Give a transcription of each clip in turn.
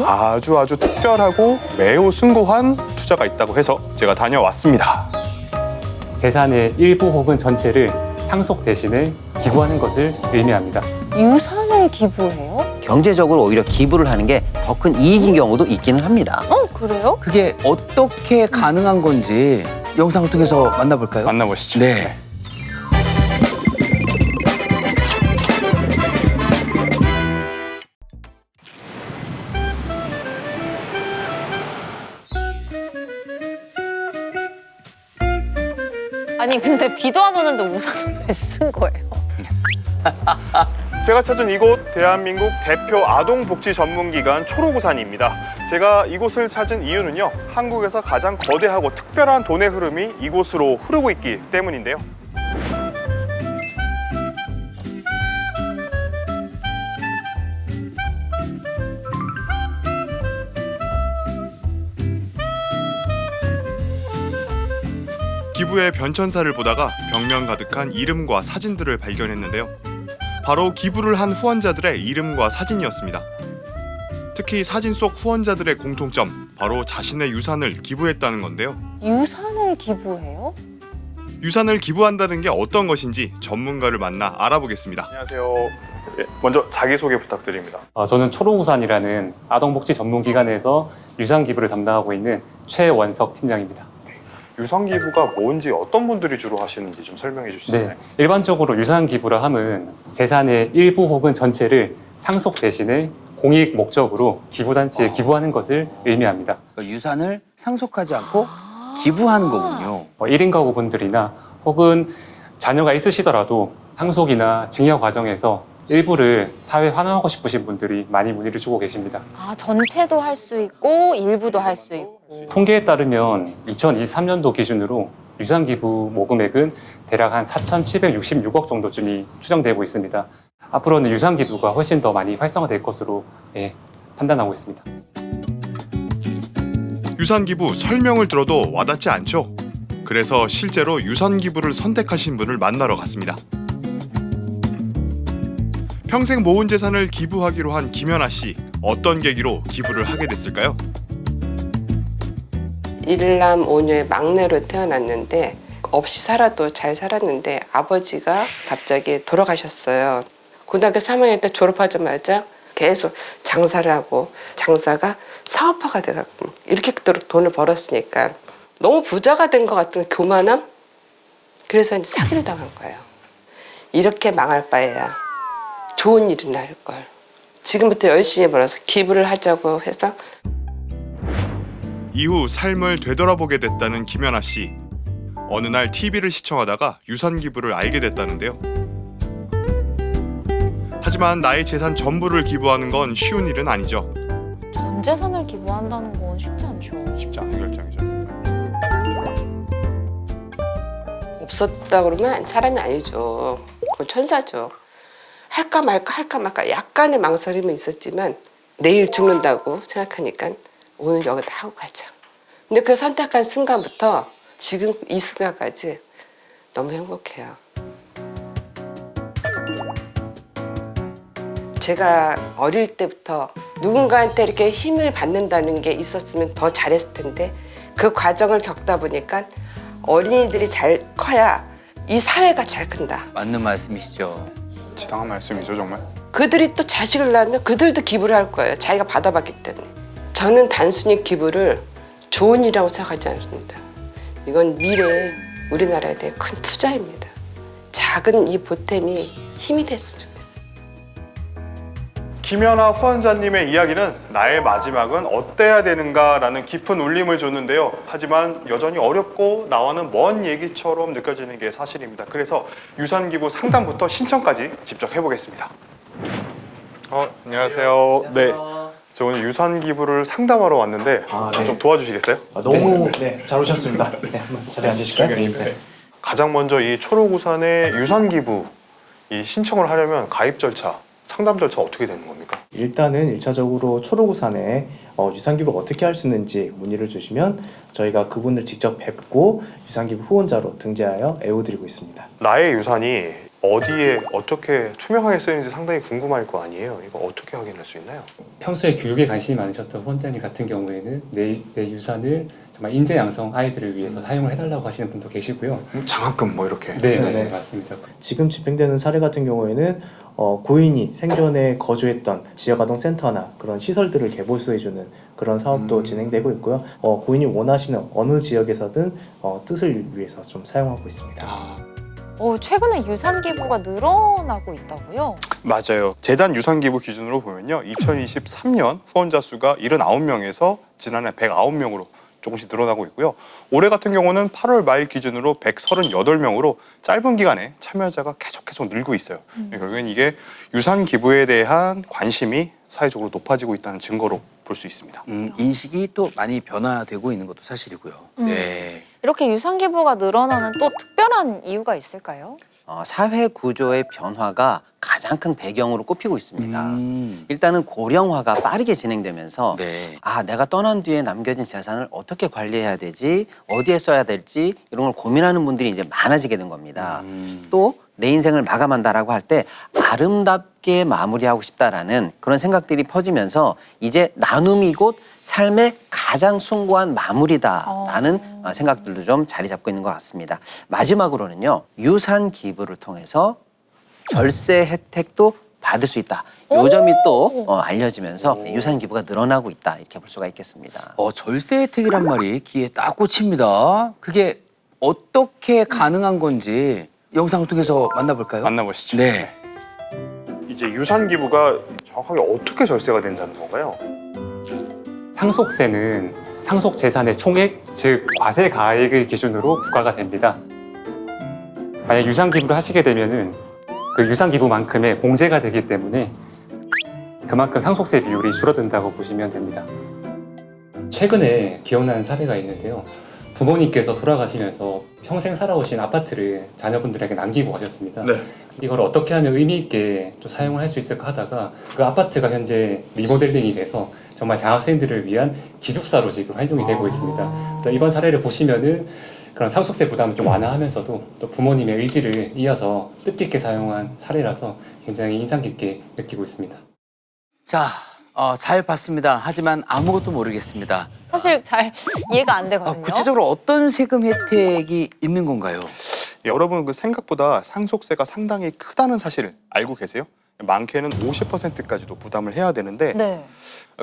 아주 특별하고 매우 숭고한 투자가 있다고 해서 제가 다녀왔습니다. 재산의 일부 혹은 전체를 상속 대신에 기부하는 것을 의미합니다. 유산을 기부해요? 경제적으로 오히려 기부를 하는 게 더 큰 이익인 경우도 있기는 합니다. 그래요? 그게 어떻게 가능한 건지 영상을 통해서 만나볼까요? 만나보시죠. 네. 아니 근데 비도 안 오는데 우산을 왜 쓴 거예요? 제가 찾은 이곳 대한민국 대표 아동복지 전문기관 초록우산입니다. 제가 이곳을 찾은 이유는요, 한국에서 가장 거대하고 특별한 돈의 흐름이 이곳으로 흐르고 있기 때문인데요. 기부의 변천사를 보다가 벽면 가득한 이름과 사진들을 발견했는데요. 바로 기부를 한 후원자들의 이름과 사진이었습니다. 특히 사진 속 후원자들의 공통점, 바로 자신의 유산을 기부했다는 건데요. 유산을 기부해요? 유산을 기부한다는 게 어떤 것인지 전문가를 만나 알아보겠습니다. 안녕하세요. 먼저 자기소개 부탁드립니다. 저는 초록우산이라는 아동복지 전문기관에서 유산 기부를 담당하고 있는 최원석 팀장입니다. 유산 기부가 뭔지, 어떤 분들이 주로 하시는지 좀 설명해 주실 수 있나요? 네, 일반적으로 유산 기부를 하면 재산의 일부 혹은 전체를 상속 대신에 공익 목적으로 기부단체에 기부하는 것을 의미합니다. 유산을 상속하지 않고 기부하는 거군요. 1인 가구분들이나 혹은 자녀가 있으시더라도 상속이나 증여 과정에서 일부를 사회에 환원하고 싶으신 분들이 많이 문의를 주고 계십니다. 아 전체도 할 수 있고 일부도 할 수 있고. 통계에 따르면 2023년도 기준으로 유산 기부 모금액은 대략 한 4,766억 정도쯤이 추정되고 있습니다. 앞으로는 유산 기부가 훨씬 더 많이 활성화될 것으로 판단하고 있습니다. 유산 기부 설명을 들어도 와닿지 않죠? 그래서 실제로 유산 기부를 선택하신 분을 만나러 갔습니다. 평생 모은 재산을 기부하기로 한 김연아 씨, 어떤 계기로 기부를 하게 됐을까요? 일남 오녀의 막내로 태어났는데 없이 살아도 잘 살았는데 아버지가 갑자기 돌아가셨어요. 고등학교 3학년 때 졸업하자마자 계속 장사를 하고 장사가 사업화가 돼갖고 이렇게 돈을 벌었으니까 너무 부자가 된 것 같은 교만함? 그래서 이제 사기를 당한 거예요. 이렇게 망할 바에야 좋은 일이나 할 걸. 지금부터 열심히 벌어서 기부를 하자고 해서 이후 삶을 되돌아보게 됐다는 김연아 씨. 어느 날 TV를 시청하다가 유산 기부를 알게 됐다는데요. 하지만 나의 재산 전부를 기부하는 건 쉬운 일은 아니죠. 전 재산을 기부한다는 건 쉽지 않죠. 쉽지 않은 결정이죠. 없었다 그러면 사람이 아니죠. 그건 천사죠. 할까 말까 약간의 망설임은 있었지만 내일 죽는다고 생각하니까 오늘 여기다 하고 가자. 근데 그 선택한 순간부터 지금 이 순간까지 너무 행복해요. 제가 어릴 때부터 누군가한테 이렇게 힘을 받는다는 게 있었으면 더 잘했을 텐데 그 과정을 겪다 보니까 어린이들이 잘 커야 이 사회가 잘 큰다. 맞는 말씀이시죠. 지당한 말씀이죠, 정말. 그들이 또 자식을 낳으면 그들도 기부를 할 거예요. 자기가 받아봤기 때문에. 저는 단순히 기부를 좋은 일이라고 생각하지 않습니다. 이건 미래에 우리나라에 대한 큰 투자입니다. 작은 이 보탬이 힘이 됐으면 좋겠어요. 김연아 후원자님의 이야기는 나의 마지막은 어때야 되는가라는 깊은 울림을 줬는데요. 하지만 여전히 어렵고 나와는 먼 얘기처럼 느껴지는 게 사실입니다. 그래서 유산기부 상담부터 신청까지 직접 해보겠습니다. 안녕하세요. 네. 저 오늘 유산기부를 상담하러 왔는데 네. 좀 도와주시겠어요? 너무 잘 오셨습니다. 네, 한번 자리에 앉으실까요? 네. 가장 먼저 이 초록우산의 유산기부 이 신청을 하려면 가입 절차, 상담 절차 어떻게 되는 겁니까? 일단은 1차적으로 초록우산에 유산기부가 어떻게 할 수 있는지 문의를 주시면 저희가 그분을 직접 뵙고 유산기부 후원자로 등재하여 애워드리고 있습니다. 나의 유산이 어디에 어떻게 투명하게 쓰이는지 상당히 궁금할 거 아니에요. 이거 어떻게 확인할 수 있나요? 평소에 교육에 관심이 많으셨던 후원자님 같은 경우에는 내 유산을 정말 인재 양성 아이들을 위해서 사용을 해달라고 하시는 분도 계시고요. 장학금 뭐 이렇게. 네, 네. 맞습니다. 지금 집행되는 사례 같은 경우에는 고인이 생전에 거주했던 지역아동센터나 그런 시설들을 개보수해주는 그런 사업도 진행되고 있고요. 고인이 원하시는 어느 지역에서든 뜻을 위해서 좀 사용하고 있습니다. 최근에 유산 기부가 늘어나고 있다고요? 맞아요. 재단 유산기부 기준으로 보면요. 2023년 후원자 수가 79명에서 지난해 109명으로 조금씩 늘어나고 있고요. 올해 같은 경우는 8월 말 기준으로 138명으로 짧은 기간에 참여자가 계속 늘고 있어요. 결국엔 이게 유산 기부에 대한 관심이 사회적으로 높아지고 있다는 증거로 볼 수 있습니다. 인식이 또 많이 변화되고 있는 것도 사실이고요. 네. 이렇게 유산 기부가 늘어나는 또 특별한 이유가 있을까요? 사회 구조의 변화가 가장 큰 배경으로 꼽히고 있습니다. 음. 일단은 고령화가 빠르게 진행되면서 네. 내가 떠난 뒤에 남겨진 재산을 어떻게 관리해야 되지, 어디에 써야 될지 이런 걸 고민하는 분들이 이제 많아지게 된 겁니다. 또 내 인생을 마감한다라고 할 때 아름답게 마무리하고 싶다라는 그런 생각들이 퍼지면서 이제 나눔이 곧 삶의 가장 숭고한 마무리다라는 생각들도 좀 자리 잡고 있는 것 같습니다. 마지막으로는요, 유산 기부를 통해서 절세 혜택도 받을 수 있다. 요 점이 또 알려지면서 유산 기부가 늘어나고 있다. 이렇게 볼 수가 있겠습니다. 절세 혜택이란 말이 귀에 딱 꽂힙니다. 그게 어떻게 가능한 건지 영상을 통해서 만나볼까요? 만나보시죠. 네. 이제 유산 기부가 정확하게 어떻게 절세가 된다는 건가요? 상속세는 상속 재산의 총액, 즉 과세 가액을 기준으로 부과가 됩니다. 만약 유산 기부를 하시게 되면은 그 유산 기부만큼의 공제가 되기 때문에 그만큼 상속세 비율이 줄어든다고 보시면 됩니다. 최근에 기억나는 사례가 있는데요. 부모님께서 돌아가시면서 평생 살아오신 아파트를 자녀분들에게 남기고 가셨습니다. 네. 이걸 어떻게 하면 의미 있게 또 사용을 할 수 있을까 하다가 그 아파트가 현재 리모델링이 돼서 정말 장학생들을 위한 기숙사로 지금 활용이 되고 있습니다. 이번 사례를 보시면은 그런 상속세 부담을 좀 완화하면서도 또 부모님의 의지를 이어서 뜻깊게 사용한 사례라서 굉장히 인상 깊게 느끼고 있습니다. 자, 잘 봤습니다. 하지만 아무것도 모르겠습니다. 사실 잘 이해가 안 되거든요. 구체적으로 어떤 세금 혜택이 있는 건가요? 여러분 그 생각보다 상속세가 상당히 크다는 사실을 알고 계세요? 많게는 50%까지도 부담을 해야 되는데 네.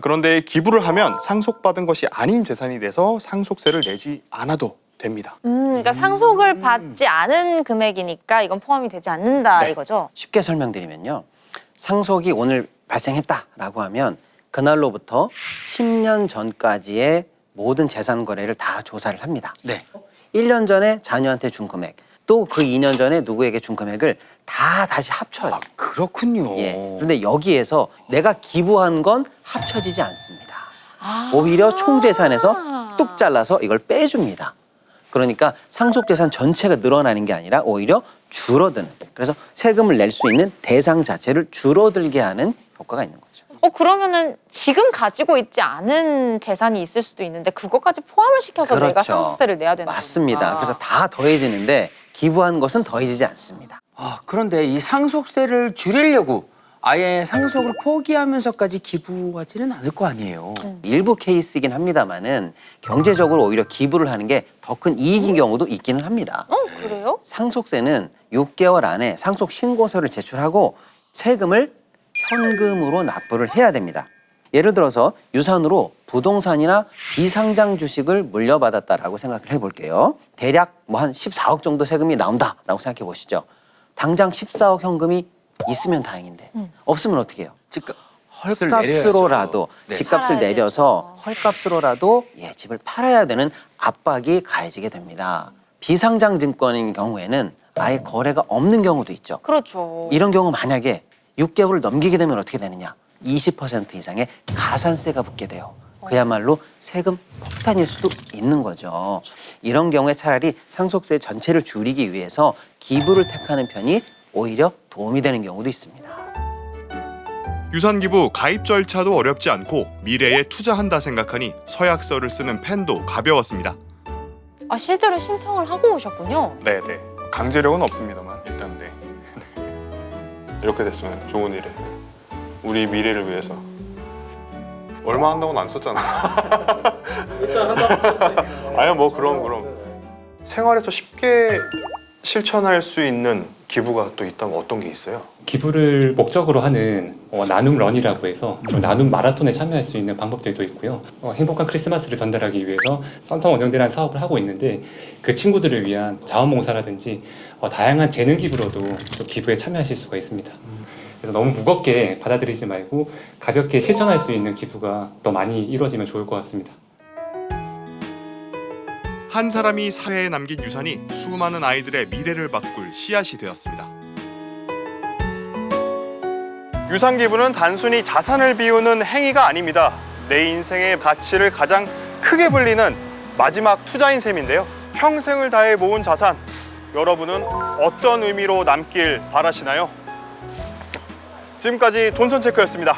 그런데 기부를 하면 상속받은 것이 아닌 재산이 돼서 상속세를 내지 않아도 됩니다. 그러니까 상속을 받지 않은 금액이니까 이건 포함이 되지 않는다 이거죠? 쉽게 설명드리면요. 상속이 오늘 발생했다라고 하면 그날로부터 10년 전까지의 모든 재산 거래를 다 조사를 합니다. 네. 1년 전에 자녀한테 준 금액, 또 그 2년 전에 누구에게 준 금액을 다 다시 합쳐요. 그렇군요. 예. 그런데 여기에서 내가 기부한 건 합쳐지지 않습니다. 오히려 총 재산에서 뚝 잘라서 이걸 빼줍니다. 그러니까 상속 재산 전체가 늘어나는 게 아니라 오히려 줄어드는. 그래서 세금을 낼 수 있는 대상 자체를 줄어들게 하는 효과가 있는 거죠. 그러면은 지금 가지고 있지 않은 재산이 있을 수도 있는데 그것까지 포함을 시켜서 내가 상속세를 내야 되는 맞습니다. 거구나. 그래서 다 더해지는데 기부한 것은 더해지지 않습니다. 그런데 이 상속세를 줄이려고 아예 상속을 포기하면서까지 기부하지는 않을 거 아니에요. 일부 케이스이긴 합니다만은 경제적으로 오히려 기부를 하는 게 더 큰 이익인 경우도 있기는 합니다. 그래요? 상속세는 6개월 안에 상속 신고서를 제출하고 세금을 현금으로 납부를 해야 됩니다. 예를 들어서 유산으로 부동산이나 비상장 주식을 물려받았다라고 생각을 해볼게요. 대략 한 14억 정도 세금이 나온다라고 생각해 보시죠. 당장 14억 현금이 있으면 다행인데 없으면 어떻게 해요? 헐값으로라도 네. 집값을 팔아야 내려서 헐값으로라도 집을 팔아야 되는 압박이 가해지게 됩니다. 비상장 증권인 경우에는 아예 거래가 없는 경우도 있죠. 그렇죠. 이런 경우 만약에 6개월을 넘기게 되면 어떻게 되느냐? 20% 이상의 가산세가 붙게 돼요. 그야말로 세금 폭탄일 수도 있는 거죠. 이런 경우에 차라리 상속세 전체를 줄이기 위해서 기부를 택하는 편이 오히려 도움이 되는 경우도 있습니다. 유산기부 가입 절차도 어렵지 않고 미래에 투자한다 생각하니 서약서를 쓰는 펜도 가벼웠습니다. 아, 실제로 신청을 하고 오셨군요. 네네. 강제력은 없습니다만 일단 네. 이렇게 됐으면 좋은 일에 우리 미래를 위해서 얼마 한다고는 안 썼잖아. 일단 한다고. 아니야 뭐 그럼 생활에서 쉽게 실천할 수 있는 기부가 또 있다면 어떤 게 있어요? 기부를 목적으로 하는 나눔 런이라고 해서 좀 나눔 마라톤에 참여할 수 있는 방법들도 있고요. 행복한 크리스마스를 전달하기 위해서 산타 원정대라는 사업을 하고 있는데 그 친구들을 위한 자원봉사라든지 다양한 재능 기부로도 또 기부에 참여하실 수가 있습니다. 그래서 너무 무겁게 받아들이지 말고 가볍게 실천할 수 있는 기부가 더 많이 이루어지면 좋을 것 같습니다. 한 사람이 사회에 남긴 유산이 수많은 아이들의 미래를 바꿀 씨앗이 되었습니다. 유산 기부는 단순히 자산을 비우는 행위가 아닙니다. 내 인생의 가치를 가장 크게 불리는 마지막 투자인 셈인데요. 평생을 다해 모은 자산, 여러분은 어떤 의미로 남길 바라시나요? 지금까지 돈선체크였습니다.